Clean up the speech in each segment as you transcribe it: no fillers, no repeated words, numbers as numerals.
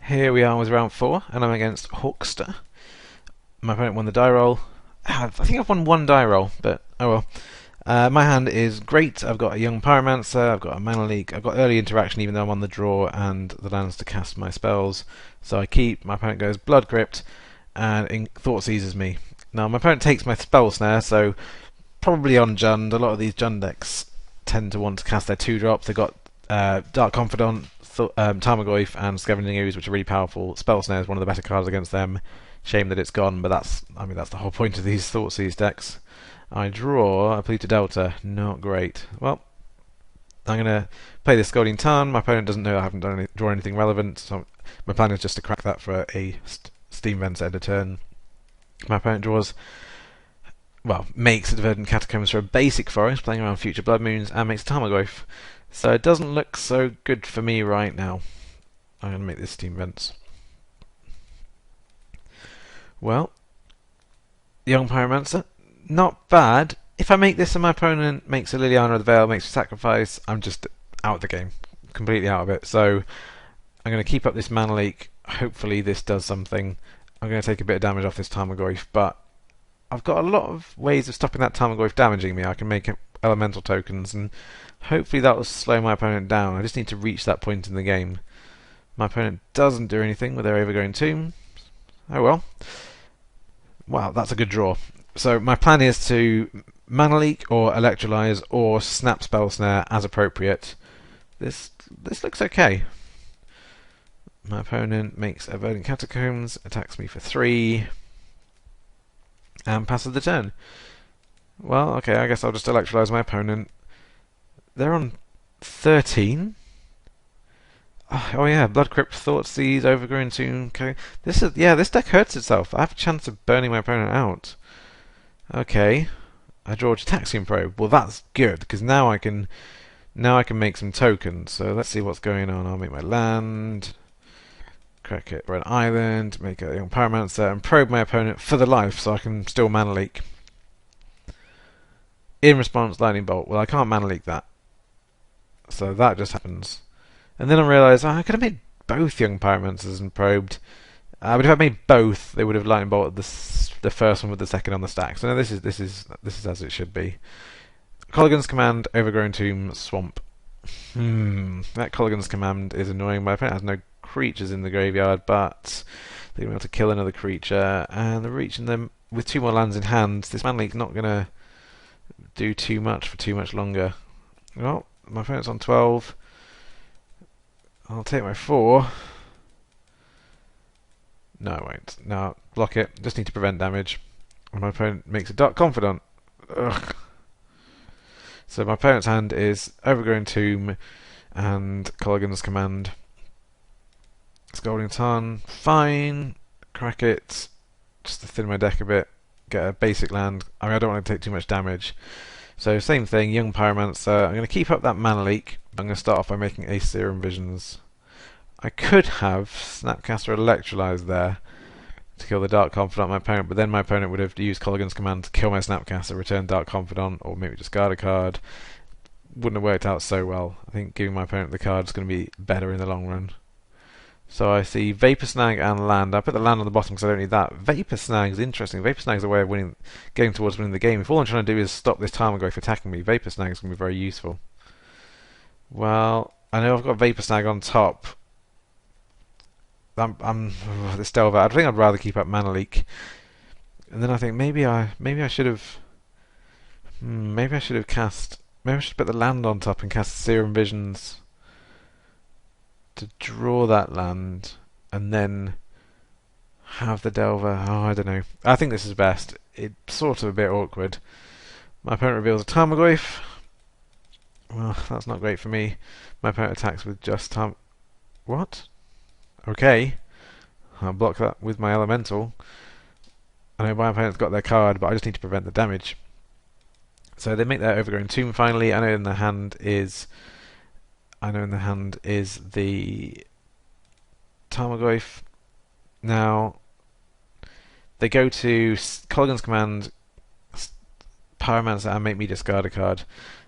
Here we are with round 4, and I'm against Hawkster. My opponent won the die roll. I think I've won one die roll, but oh well. My hand is great. I've got a young Pyromancer, I've got a Mana Leak, I've got early interaction even though I'm on the draw, and the lands to cast my spells. So I keep, my opponent goes Blood Crypt, and Thought Seizes me. Now my opponent takes my Spell Snare, so probably on Jund. A lot of these Jund decks tend to want to cast their 2-drops. They've got Dark Confidant, Tarmogoyf and Scavenging Ooze, which are really powerful. Spell Snare is one of the better cards against them. Shame that it's gone, but that's the whole point of these Thoughtseize decks. I draw a Polluted Delta, not great. Well, I'm going to play this Scalding Tarn. My opponent doesn't know I haven't drawn anything relevant, so my plan is just to crack that for a Steam Vents end of turn. My opponent draws, well, makes a Verdant Catacombs for a basic forest, playing around future Blood Moons, and makes a Tarmogoyf. So it doesn't look so good for me right now. I'm going to make this Steam Vents. Well, Young Pyromancer, not bad. If I make this and my opponent makes a Liliana of the Veil, makes a sacrifice, I'm just out of the game. Completely out of it. So I'm going to keep up this Mana Leak. Hopefully this does something. I'm going to take a bit of damage off this Tarmogoyf, but I've got a lot of ways of stopping that Tarmogoyf damaging me. I can make elemental tokens, and hopefully that will slow my opponent down. I just need to reach that point in the game. My opponent doesn't do anything with their Overgrown Tomb. Oh well. Wow, that's a good draw. So my plan is to Mana Leak or Electrolyze or Snap Spell Snare as appropriate. This looks okay. My opponent makes a Verdant Catacombs, attacks me for 3, and passes the turn. Well, okay, I guess I'll just Electrolyze my opponent. They're on 13. Oh yeah, Blood Crypt, Thoughtseize, Overgrown Tomb. Okay. This deck hurts itself. I have a chance of burning my opponent out. Okay, I draw a Taxium Probe. Well, that's good because now I can make some tokens. So let's see what's going on. I'll make my land, crack it for an island, make a Young Pyromancer, and probe my opponent for the life so I can still Mana Leak. In response, Lightning Bolt. Well, I can't Mana Leak that, so that just happens. And then I realised I could have made both Young Pyromancers and probed. But if I made both, they would have Lightning Bolted the first one with the second on the stack. So no, this is as it should be. Colligan's Command, Overgrown Tomb, Swamp. That Colligan's Command is annoying. My opponent has no creatures in the graveyard, but they're going to be able to kill another creature, and they're reaching them with 2 more lands in hand. This Mana Leak's not going to do too much for too much longer. Well, my opponent's on 12. I'll take my 4. No, I won't. No, block it. Just need to prevent damage. And my opponent makes a Dark Confidant. Ugh. So my opponent's hand is Overgrown Tomb and Colligan's Command. Scalding Tarn, fine. Crack it. Just to thin my deck a bit. Get a basic land. I don't want to take too much damage. So same thing, Young Pyromancer. I'm going to keep up that Mana Leak. I'm going to start off by making a Serum Visions. I could have Snapcaster Electrolyze there to kill the Dark Confidant of my opponent, but then my opponent would have used Colligan's Command to kill my Snapcaster, return Dark Confidant, or maybe discard a card. Wouldn't have worked out so well. I think giving my opponent the card is going to be better in the long run. So I see Vapor Snag and land. I put the land on the bottom because I don't need that. Vapor Snag is interesting. Vapor Snag is a way of getting towards winning the game. If all I'm trying to do is stop this Tarmogoyf attacking me, Vapor Snag is going to be very useful. Well, I know I've got Vapor Snag on top. This Delver. I think I'd rather keep up Mana Leak. And then I think maybe I should have cast. Maybe I should put the land on top and cast Serum Visions to draw that land, and then have the Delver. Oh, I don't know. I think this is best. It's sort of a bit awkward. My opponent reveals a Tarmogoyf. Well, that's not great for me. My opponent attacks with just What? Okay. I'll block that with my Elemental. I know my opponent's got their card, but I just need to prevent the damage. So they make their Overgrown Tomb finally. I know in the hand is the Tarmogoyf. Now they go to Colligan's Command, Pyromancer, and make me discard a card.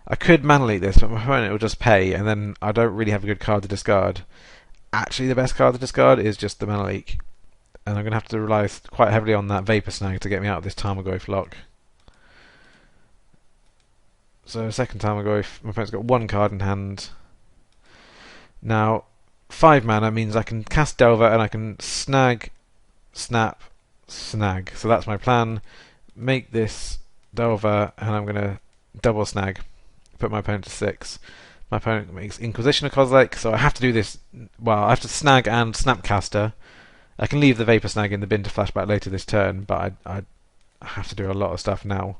I could Mana Leak this, but my opponent will just pay, and then I don't really have a good card to discard. actually the best card to discard is just the Mana Leak. And I'm going to have to rely quite heavily on that Vapor Snag to get me out of this Tarmogoyf lock. So second Tarmogoyf, my opponent's got one card in hand. Now, 5 mana means I can cast Delver and I can snag, snap, snag. So that's my plan. Make this Delver and I'm going to double snag. Put my opponent to 6. My opponent makes Inquisition of Kozilek, so I have to do this. Well, I have to snag and Snapcaster. I can leave the Vapor Snag in the bin to flashback later this turn, but I have to do a lot of stuff now.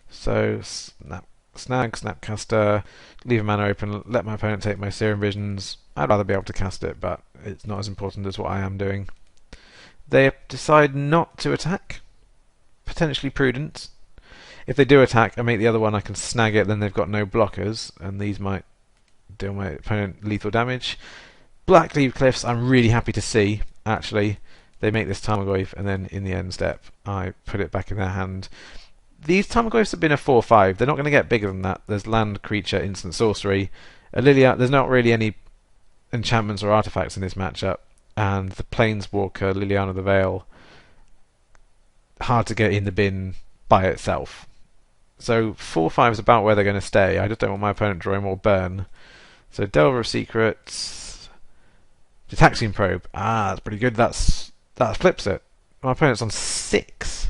So snag, Snapcaster, leave a mana open, let my opponent take my Serum Visions. I'd rather be able to cast it, but it's not as important as what I am doing. They decide not to attack. Potentially prudent. If they do attack, I make the other one, I can snag it, then they've got no blockers, and these might deal my opponent lethal damage. Blackleaf Cliffs, I'm really happy to see, actually. They make this Tarmogoyf, and then in the end step, I put it back in their hand. These Tarmogoyfs have been a 4-5. They're not going to get bigger than that. There's land, creature, instant sorcery. There's not really any enchantments or artifacts in this matchup, and the Planeswalker, Liliana the Veil, hard to get in the bin by itself. So 4-5 is about where they're going to stay. I just don't want my opponent drawing more burn. So Delver of Secrets, Gitaxian Probe. Ah, that's pretty good. That flips it. My opponent's on 6.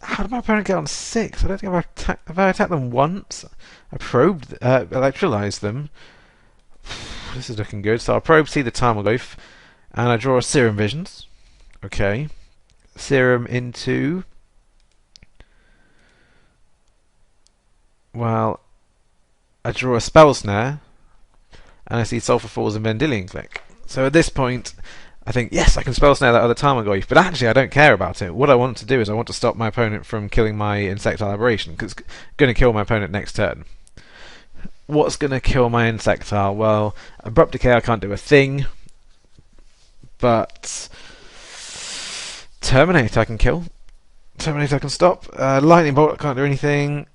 How did my opponent get on 6? I don't think have I attacked them once? I probed, electrolyzed them. This is looking good. So I'll probe, see the Tarmogoyf, and I draw a Serum Visions. Okay. Serum into... Well, I draw a Spell Snare, and I see Sulphur Falls and Vendilion Click. So at this point, I think, yes, I can Spell Snare that other Tarmogoyf, but actually I don't care about it. What I want to do is I want to stop my opponent from killing my Insectile Aberration, because it's going to kill my opponent next turn. What's going to kill my Insectile? Well, Abrupt Decay I can't do a thing, but Terminate I can kill. Terminate I can stop. Lightning Bolt I can't do anything.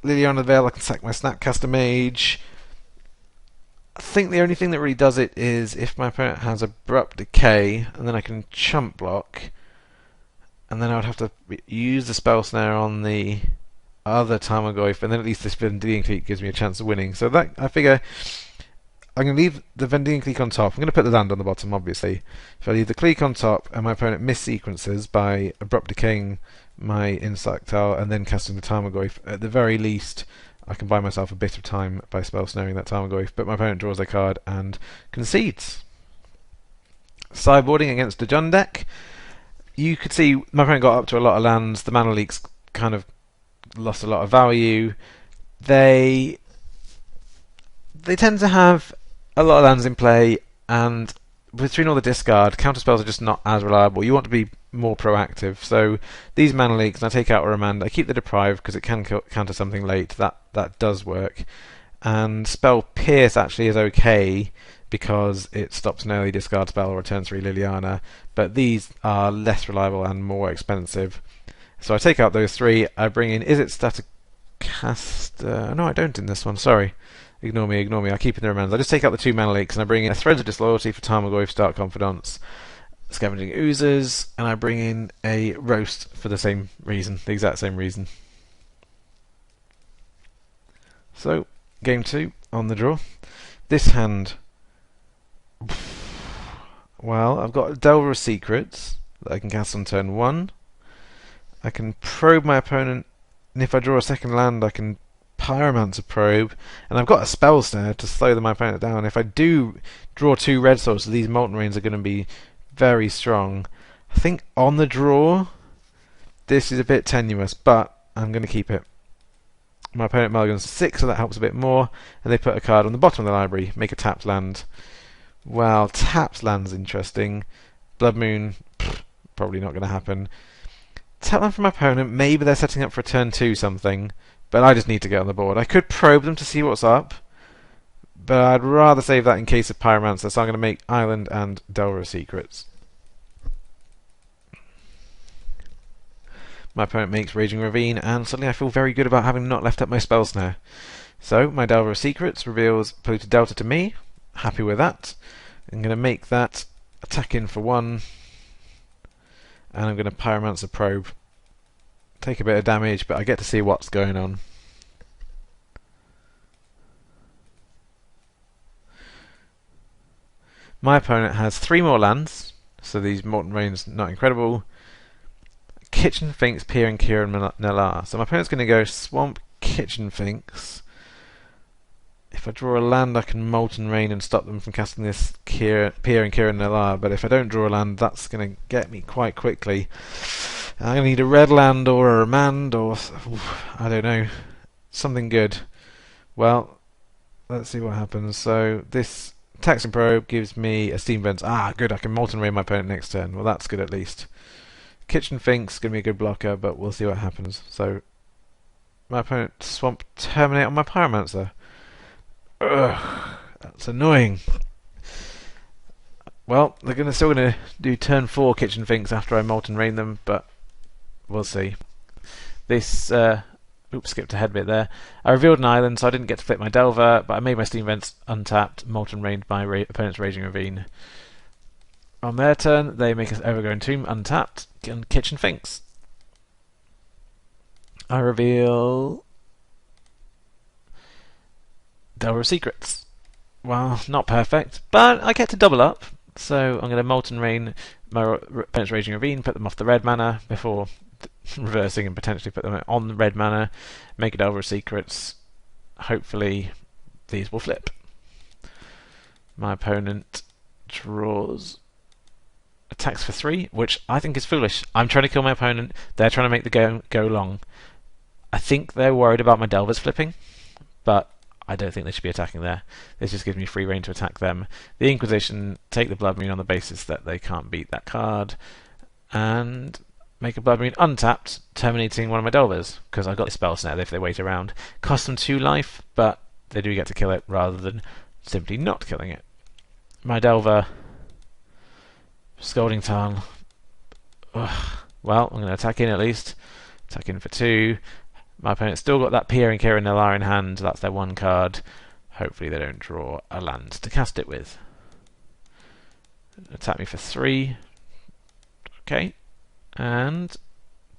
Liliana the Veil I can sack my Snapcaster Mage. I think the only thing that really does it is if my opponent has Abrupt Decay, and then I can Chump Block, and then I would have to use the Spell Snare on the other Tarmogoyf, and then at least this Vendilion Clique gives me a chance of winning. So that, I figure, I'm going to leave the Vendilion Clique on top. I'm going to put the land on the bottom, obviously. If I leave the Clique on top, and my opponent mis-sequences by Abrupt Decaying my Insectile and then casting the Tarmogoyf, at the very least I can buy myself a bit of time by spell snaring that Tarmogoyf, but my opponent draws their card and concedes. Sideboarding against the Jund deck. You could see my opponent got up to a lot of lands. The Mana Leaks kind of lost a lot of value. They tend to have a lot of lands in play, and between all the discard, counterspells are just not as reliable. You want to be more proactive. So these Mana Leaks, and I take out a Remand. I keep the Deprive because it can counter something late. That does work. And Spell Pierce actually is okay because it stops an early discard spell or a turn 3 Liliana. But these are less reliable and more expensive. So I take out those 3. I bring in, is it Staticaster? No, I don't in this one, sorry. Ignore me, I keep in the Remands. I just take out the 2 Mana Leaks and I bring in a Threads of Disloyalty for Tarmogoyf, Stark Confidants, Scavenging Oozes, and I bring in a Roast for the same reason, the exact same reason. So, game 2 on the draw. This hand, well, I've got Delver of Secrets that I can cast on turn 1. I can probe my opponent, and if I draw a second land I can Pyromancer Probe, and I've got a Spell Snare to slow my opponent down. If I do draw 2 red sources, these Molten Rains are going to be very strong. I think on the draw this is a bit tenuous, but I'm going to keep it. My opponent mulligans 6, so that helps a bit more, and they put a card on the bottom of the library, make a tapped land. Well, tapped land's interesting. Blood Moon, probably not going to happen. Tap land from my opponent, maybe they're setting up for a turn 2 something, but I just need to get on the board. I could probe them to see what's up, but I'd rather save that in case of Pyromancer, so I'm going to make Island and Delver of Secrets. My opponent makes Raging Ravine, and suddenly I feel very good about having not left up my Spell Snare. So, my Delver of Secrets reveals polluted Delta to me. Happy with that. I'm going to make that attack in for 1, and I'm going to Pyromancer Probe. Take a bit of damage, but I get to see what's going on. My opponent has 3 more lands, so these Molten Rain's not incredible. Kitchen Finks, Pier and Kira and Nalar. So my opponent's going to go Swamp, Kitchen Finks. If I draw a land, I can Molten Rain and stop them from casting this Pier and Kira and Nalar, but if I don't draw a land, that's going to get me quite quickly. I'm going to need a red land or a remand or, I don't know, something good. Well, let's see what happens. So this Taxing Probe gives me a Steam Vents. Ah, good, I can Molten Rain my opponent next turn. Well, that's good at least. Kitchen Fink's going to be a good blocker, but we'll see what happens. So my opponent Swamp Terminate on my Pyromancer. Ugh, that's annoying. Well, they're still going to do turn 4 Kitchen Finks after I Molten Rain them, but we'll see. This, oops, skipped ahead a bit there. I revealed an island, so I didn't get to flip my Delver, but I made my Steam Vents untapped, Molten Rained my opponent's Raging Ravine. On their turn, they make an Overgrown Tomb untapped, and Kitchen Finks. I reveal Delver of Secrets. Well, not perfect, but I get to double up, so I'm going to Molten Rain my opponent's Raging Ravine, put them off the red mana before reversing and potentially put them on the red mana, make a Delver of Secrets. Hopefully these will flip. My opponent draws, attacks for 3, which I think is foolish. I'm trying to kill my opponent, they're trying to make the game go long. I think they're worried about my Delvers flipping, but I don't think they should be attacking there. This just gives me free reign to attack them. The Inquisition take the Blood Moon on the basis that they can't beat that card, and make a Blood Moon untapped, terminating one of my Delvers, because I've got the Spell Snare if they wait around. Cost them 2 life, but they do get to kill it rather than simply not killing it. My Delver, Scalding Tarn. Ugh. Well, I'm going to attack in at least. Attack in for 2. My opponent's still got that Pier and Kira and Nalar in hand, that's their 1 card. Hopefully they don't draw a land to cast it with. Attack me for 3. Okay. And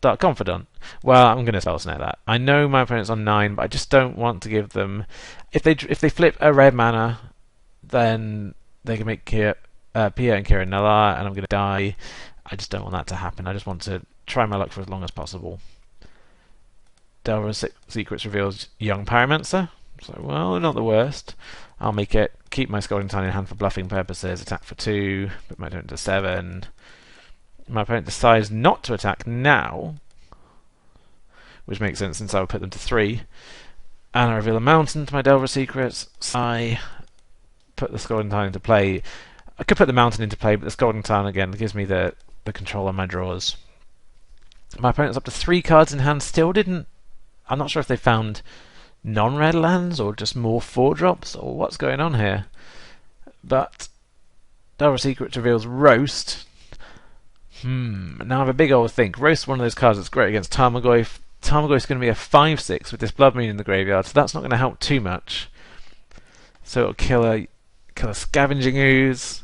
Dark Confidant. Well, I'm going to Spell Snare that. I know my opponent's on 9, but I just don't want to give them... If they flip a red mana, then they can make Pier and Kira and Nalar, and I'm going to die. I just don't want that to happen. I just want to try my luck for as long as possible. Delver of Secrets reveals Young Pyromancer. So, well, not the worst. I'll make it, keep my Scalding Tarn in hand for bluffing purposes, attack for 2, put my opponent to 7. My opponent decides not to attack now, which makes sense since I would put them to 3. And I reveal a mountain to my Delver of Secrets. I put the Scalding Tarn into play. I could put the mountain into play, but the Scalding Tarn again gives me the control on my draws. My opponent's up to 3 cards in hand, still didn't... I'm not sure if they found non-red lands or just more 4-drops or what's going on here. But Delver of Secrets reveals Roast. Now I have a big old think. Roast is one of those cards that's great against Tarmogoyf. Tarmogoyf's going to be a 5/6 with this Blood Moon in the graveyard, so that's not going to help too much. So it'll kill a Scavenging Ooze.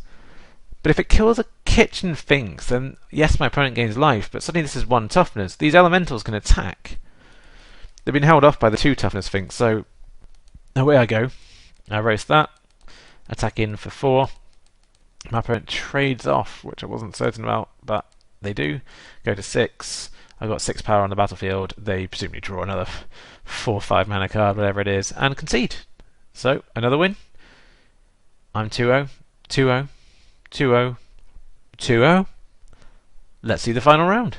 But if it kills a Kitchen Finks, then yes, my opponent gains life, but suddenly this is 1 toughness. These elementals can attack. They've been held off by the 2 toughness Finks, so away I go. I roast that. Attack in for 4. My opponent trades off, which I wasn't certain about, but they do. Go to 6. I've got 6 power on the battlefield. They presumably draw another 4 or 5 mana card, whatever it is, and concede. So, another win. I'm 2-0, 2-0, 2-0, 2-0. Let's see the final round.